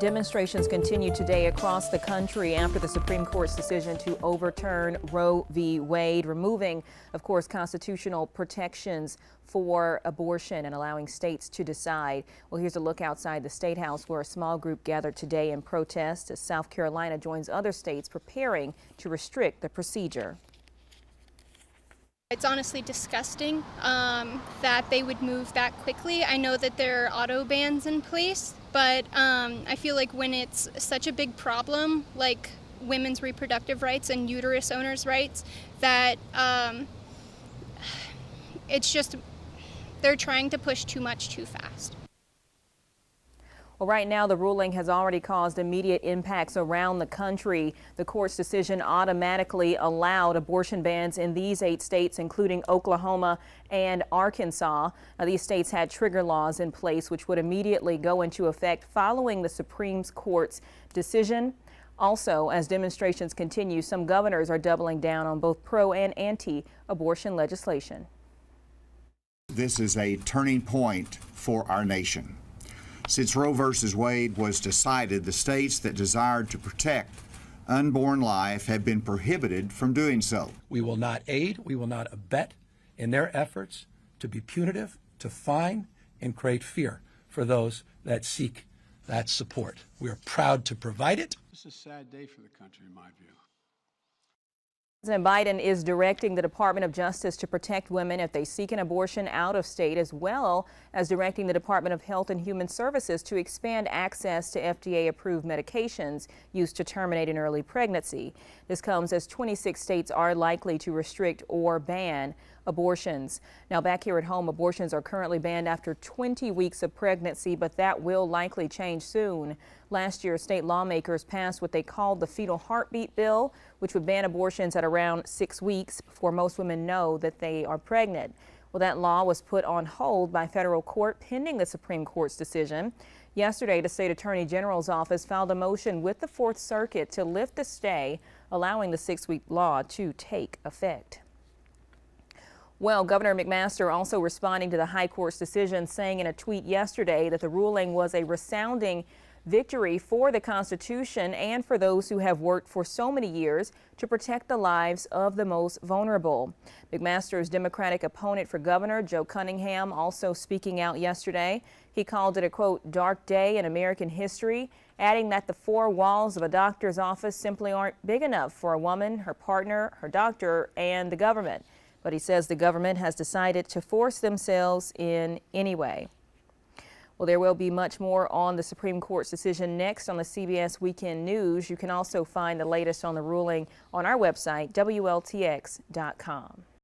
Demonstrations continue today across the country after the Supreme Court's decision to overturn Roe v. Wade, removing, of course, constitutional protections for abortion and allowing states to decide. Well, here's a look outside the State House where a small group gathered today in protest as South Carolina joins other states preparing to restrict the procedure. It's honestly disgusting that they would move that quickly. I know that there are auto bans in place, but I feel like when it's such a big problem, like women's reproductive rights and uterus owners' rights, that it's just they're trying to push too much too fast. Well, right now, the ruling has already caused immediate impacts around the country. The court's decision automatically allowed abortion bans in these 8 states, including Oklahoma and Arkansas. Now, these states had trigger laws in place, which would immediately go into effect following the Supreme Court's decision. Also, as demonstrations continue, some governors are doubling down on both pro and anti-abortion legislation. This is a turning point for our nation. Since Roe v. Wade was decided, the states that desired to protect unborn life have been prohibited from doing so. We will not aid, we will not abet in their efforts to be punitive, to fine, and create fear for those that seek that support. We are proud to provide it. This is a sad day for the country, in my view. President Biden is directing the Department of Justice to protect women if they seek an abortion out of state, as well as directing the Department of Health and Human Services to expand access to FDA-approved medications used to terminate an early pregnancy. This comes as 26 states are likely to restrict or ban abortions. Now, back here at home, abortions are currently banned after 20 weeks of pregnancy, but that will likely change soon. Last year, state lawmakers passed what they called the fetal heartbeat bill, which would ban abortions at around 6 weeks before most women know that they are pregnant. Well, that law was put on hold by federal court pending the Supreme Court's decision. Yesterday, the state attorney general's office filed a motion with the Fourth Circuit to lift the stay, allowing the 6-week law to take effect. Well, Governor McMaster also responding to the High Court's decision, saying in a tweet yesterday that the ruling was a resounding victory for the Constitution and for those who have worked for so many years to protect the lives of the most vulnerable. McMaster's Democratic opponent for governor, Joe Cunningham, also speaking out yesterday. He called it a, quote, dark day in American history, adding that the 4 walls of a doctor's office simply aren't big enough for a woman, her partner, her doctor, and the government. But he says the government has decided to force themselves in anyway. Well, there will be much more on the Supreme Court's decision next on the CBS Weekend News. You can also find the latest on the ruling on our website, WLTX.com.